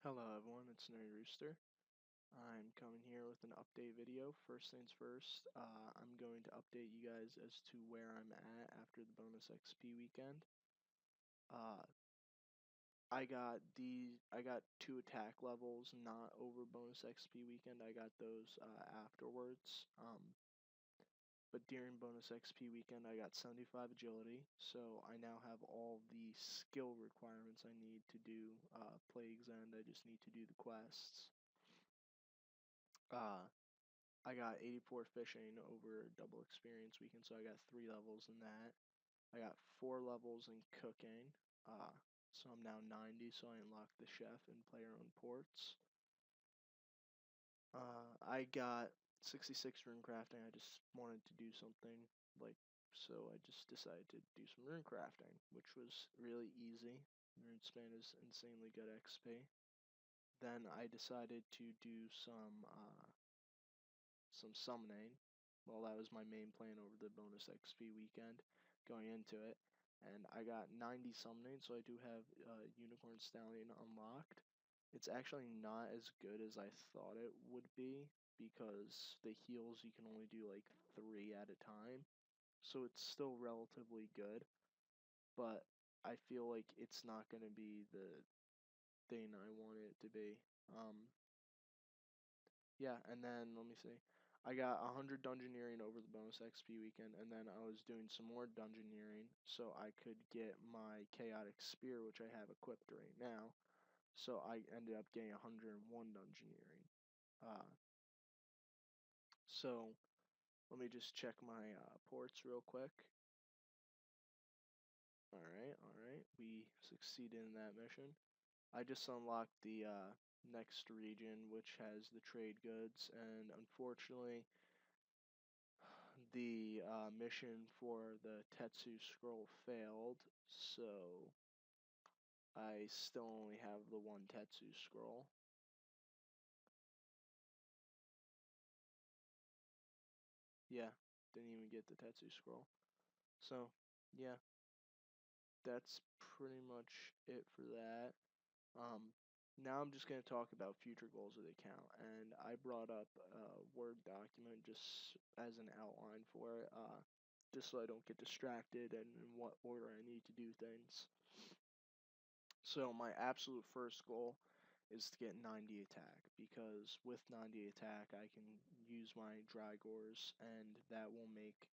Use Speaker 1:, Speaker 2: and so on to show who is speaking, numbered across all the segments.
Speaker 1: Hello everyone, it's nerdyrooster. I'm coming here with an update video. First things first, I'm going to update you guys as to where I'm at after the bonus XP weekend. Uh, I got 2 attack levels not over bonus XP weekend. I got those afterwards. But during bonus XP weekend, I got 75 agility, so I now have all the skill requirements I need to do Plague's End. I just need to do the quests. I got 84 fishing over double experience weekend, so I got 3 levels in that. I got 4 levels in cooking, so I'm now 90, so I unlocked the chef and player-owned ports. I got 66 rune crafting. I just wanted to do something, so I just decided to do some rune crafting, which was really easy. Rune span is insanely good XP. Then I decided to do some summoning. Well, that was my main plan over the bonus XP weekend going into it. And I got 90 summoning, so I do have Unicorn Stallion unlocked. It's actually not as good as I thought it would be because the heals you can only do like 3 at a time. So it's still relatively good, but I feel like it's not going to be the thing I want it to be. Yeah, and then let me see. I got 100 dungeoneering over the bonus XP weekend, and then I was doing some more dungeoneering so I could get my chaotic spear, which I have equipped right now. So I ended up getting 101 dungeoneering. Uh, so let me just check my ports real quick. Alright, we succeeded in that mission. I just unlocked the next region, which has the trade goods, and unfortunately, the mission for the Tetsu scroll failed, so I still only have the 1 Tetsu scroll. Yeah, didn't even get the Tetsu scroll. So, yeah, that's pretty much it for that. Now I'm just going to talk about future goals of the account, and I brought up a Word document just as an outline for it, just so I don't get distracted and in what order I need to do things. So my absolute first goal is to get 90 attack, because with 90 attack I can use my Drygores, and that will make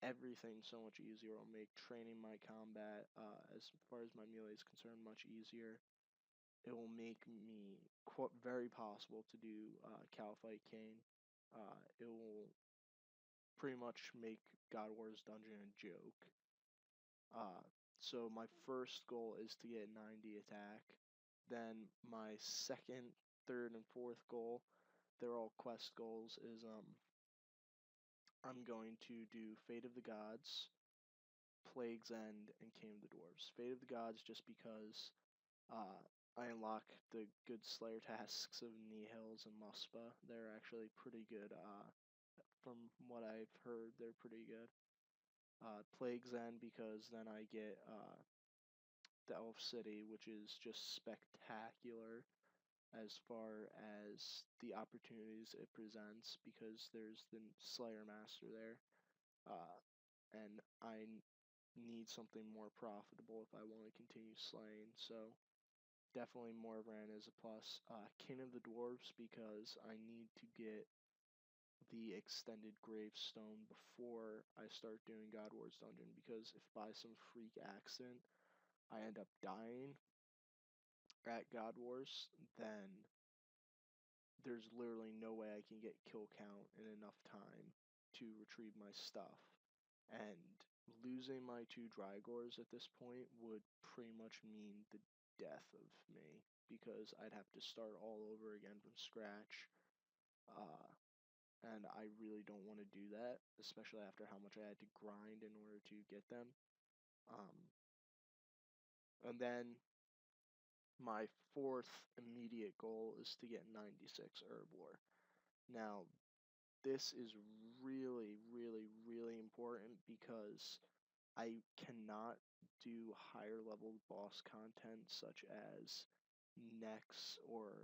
Speaker 1: everything so much easier. It'll make training my combat, as far as my melee is concerned, much easier. It will make me very possible to do Calfight Kane. It will pretty much make God Wars Dungeon a joke. Uh, so my first goal is to get 90 attack. Then my second, third, and fourth goal, they're all quest goals, is I'm going to do Fate of the Gods, Plague's End, and Cave of the Dwarves. Fate of the Gods just because uh, I unlock the good Slayer tasks of Nihils and Muspa. They're actually pretty good. From what I've heard, they're pretty good. Plague's End because then I get the Elf City, which is just spectacular as far as the opportunities it presents, because there's the Slayer Master there, and I need something more profitable if I want to continue slaying. So definitely Morvran is a plus. King of the Dwarves because I need to get the extended gravestone before I start doing God Wars Dungeon, because if by some freak accident I end up dying at God Wars, then there's literally no way I can get kill count in enough time to retrieve my stuff. And losing my 2 Drygores at this point would pretty much mean the death of me, because I'd have to start all over again from scratch. And I really don't want to do that, especially after how much I had to grind in order to get them. And then my fourth immediate goal is to get 96 Herb Lore. Now, this is really, really, really important because I cannot do higher level boss content such as Nex or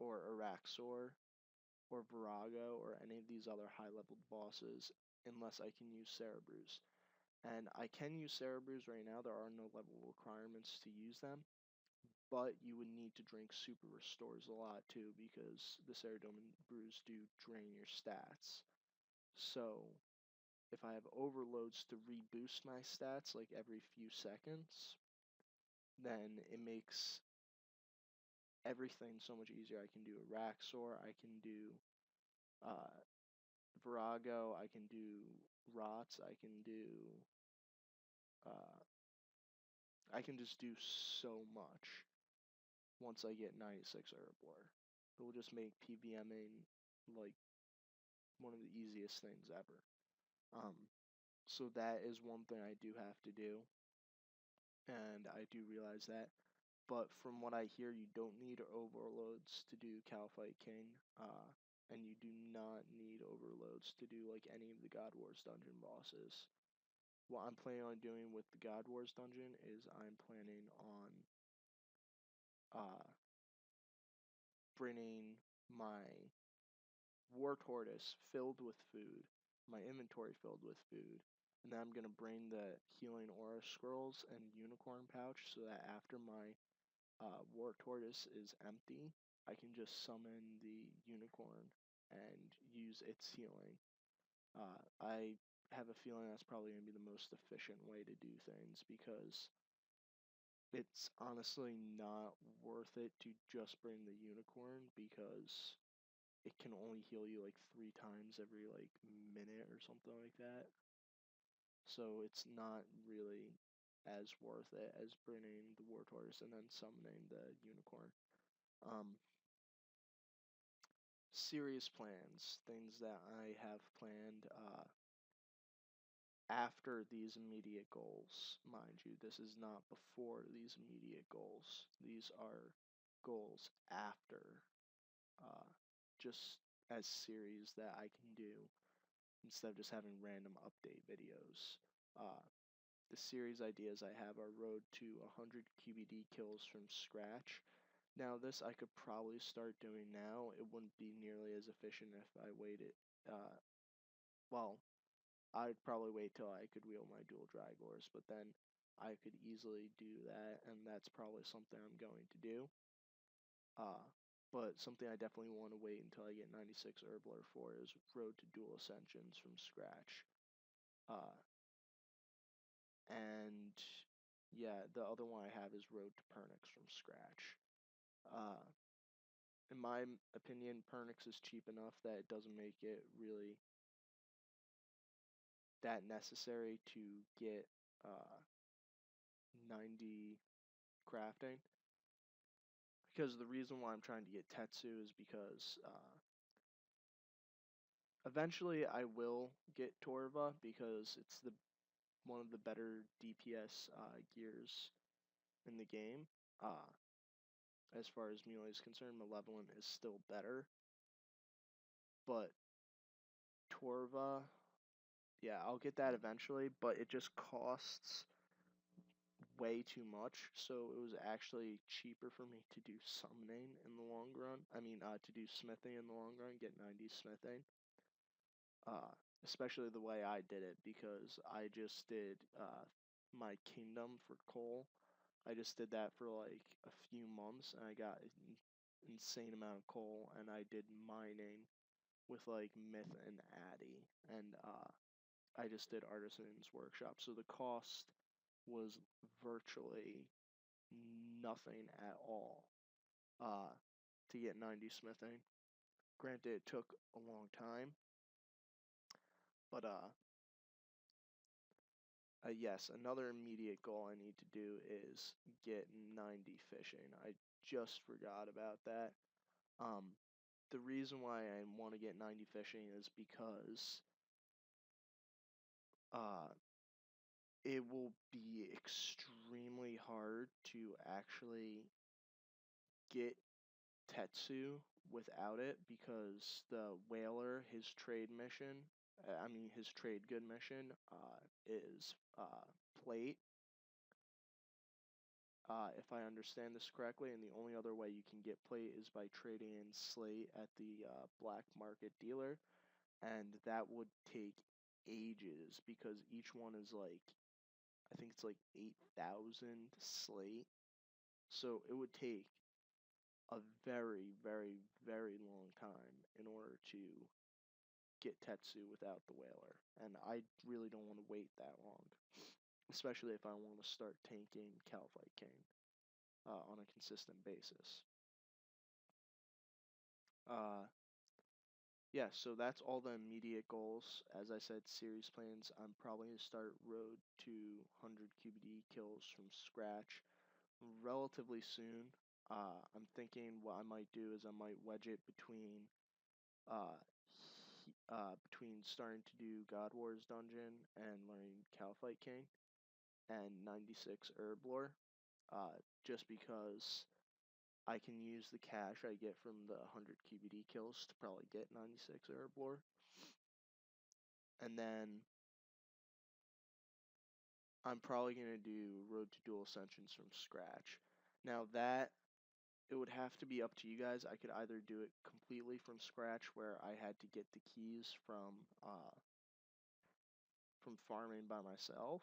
Speaker 1: Araxor or Virago or any of these other high-level bosses unless I can use Cerebrus. And I can use Cerebrus right now. There are no level requirements to use them, but you would need to drink Super Restores a lot too because the Cerebrus do drain your stats. So if I have overloads to reboost my stats like every few seconds, then it makes everything so much easier. I can do Araxor, I can do uh, Virago, I can do Rots, uh, I can just do so much once I get 96 Herblore. It will just make PVMing like one of the easiest things ever. So that is one thing I do have to do, and I do realize that. But from what I hear, you don't need overloads to do Calfight King, and you do not need overloads to do like any of the God Wars dungeon bosses. What I'm planning on doing with the God Wars dungeon is I'm planning on uh, bringing my War Tortoise filled with food, my inventory filled with food, and then I'm going to bring the Healing Aura Scrolls and Unicorn Pouch so that after my War Tortoise is empty, I can just summon the Unicorn and use its healing. I have a feeling that's probably going to be the most efficient way to do things because it's honestly not worth it to just bring the Unicorn because it can only heal you like 3 times every like minute or something like that. So it's not really as worth it as bringing the War Tortoise and then summoning the Unicorn. Um, Serious plans, things that I have planned after these immediate goals. Mind you, this is not before these immediate goals. These are goals after, uh, just as series that I can do instead of just having random update videos. Uh, the series ideas I have are Road to 100 QBD kills from scratch. Now, this I could probably start doing now. It wouldn't be nearly as efficient if I waited. Uh, well, I'd probably wait till I could wield my dual Dragors, but then I could easily do that, and that's probably something I'm going to do. Uh, but something I definitely want to wait until I get 96 Herblore for is Road to Dual Ascensions from scratch. Uh, and yeah, the other one I have is Road to Pernix from scratch. Uh, in my opinion, Pernix is cheap enough that it doesn't make it really that necessary to get 90 crafting. Because the reason why I'm trying to get Tetsu is because eventually I will get Torva because it's the one of the better DPS gears in the game. As far as melee is concerned, Malevolent is still better. But Torva, yeah, I'll get that eventually, but it just costs way too much, so it was actually cheaper for me to do summoning in the long run. I mean, to do smithing in the long run, get 90 smithing. Especially the way I did it, because I just did my kingdom for coal. I just did that for like a few months, and I got an insane amount of coal, and I did mining with like Myth and Addy, and I just did Artisan's Workshop. So the cost was virtually nothing at all uh, to get 90 smithing. Granted, it took a long time, but yes, another immediate goal I need to do is get 90 fishing. I just forgot about that. Um, the reason why I want to get 90 fishing is because uh, it will be extremely hard to actually get Tetsu without it because the whaler, his trade mission, his trade good mission, is plate. if I understand this correctly, and the only other way you can get plate is by trading in slate at the black market dealer, and that would take ages because each one is like, I think it's like 8,000 slate, so it would take a very, very, very long time in order to get Tetsu without the whaler, and I really don't want to wait that long, especially if I want to start tanking Calvite King on a consistent basis. Yeah, so that's all the immediate goals. As I said, series plans, I'm probably going to start Road to 100 QBD kills from scratch relatively soon. I'm thinking what I might do is I might wedge it uh, between starting to do God Wars Dungeon and learning Calphite King and 96 Herb Lore, just because I can use the cash I get from the 100 QBD kills to probably get 96 Herb Lore. And then I'm probably going to do Road to Dual Ascensions from scratch. Now that, it would have to be up to you guys. I could either do it completely from scratch where I had to get the keys from farming by myself,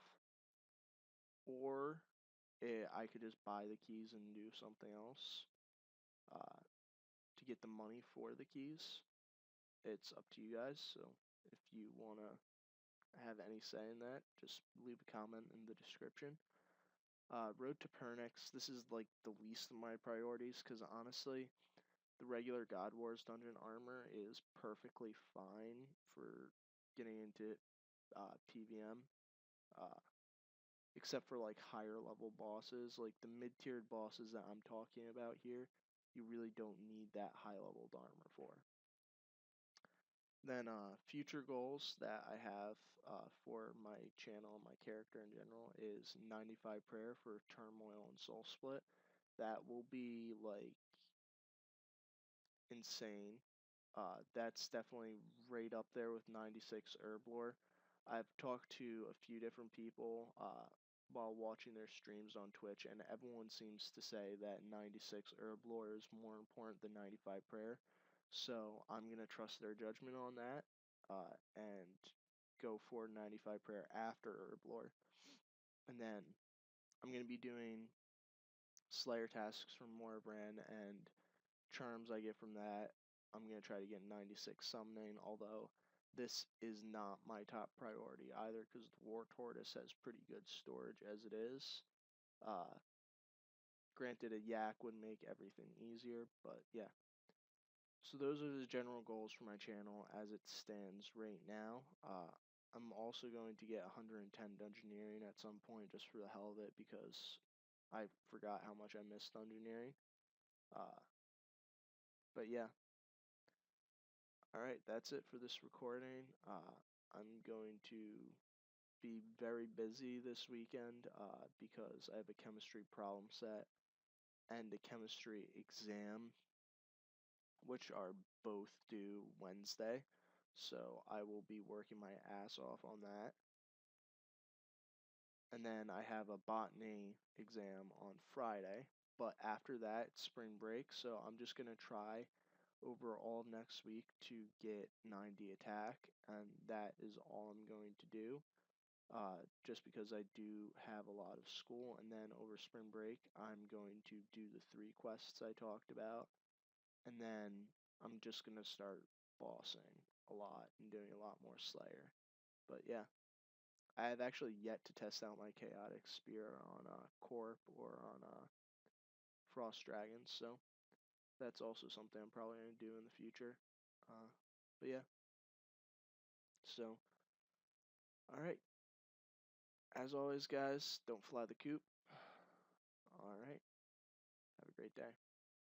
Speaker 1: or I could just buy the keys and do something else to get the money for the keys. It's up to you guys, so if you want to have any say in that, just leave a comment in the description. Road to Pernix, this is like the least of my priorities, because honestly, the regular God Wars dungeon armor is perfectly fine for getting into PVM, except for like higher level bosses. Like the mid-tiered bosses that I'm talking about here, you really don't need that high level armor for. Then future goals that I have for my channel and my character in general is 95 prayer for Turmoil and Soul Split. That will be like insane. That's definitely right up there with 96 Herb Lore. I've talked to a few different people while watching their streams on Twitch, and everyone seems to say that 96 Herb Lore is more important than 95 Prayer. So I'm going to trust their judgment on that and go for 95 Prayer after Herb Lore. And then I'm going to be doing Slayer tasks from Morbran and charms I get from that. I'm going to try to get 96 summoning, although this is not my top priority either because the War Tortoise has pretty good storage as it is. Granted, a yak would make everything easier, but yeah. So those are the general goals for my channel as it stands right now. I'm also going to get 110 Dungeoneering at some point just for the hell of it because I forgot how much I missed Dungeoneering. But yeah. Alright, that's it for this recording. I'm going to be very busy this weekend because I have a chemistry problem set and a chemistry exam, which are both due Wednesday. So I will be working my ass off on that. And then I have a botany exam on Friday. But after that, it's spring break, so I'm just going to try over all next week to get 90 attack, and that is all I'm going to do. Just because I do have a lot of school, and then over spring break, I'm going to do the 3 quests I talked about, and then I'm just going to start bossing a lot and doing a lot more Slayer. But yeah, I have actually yet to test out my Chaotic Spear on Corp or on Frost Dragons, so that's also something I'm probably going to do in the future. But yeah, so, alright. As always, guys, don't fly the coop. Alright. Have a great day.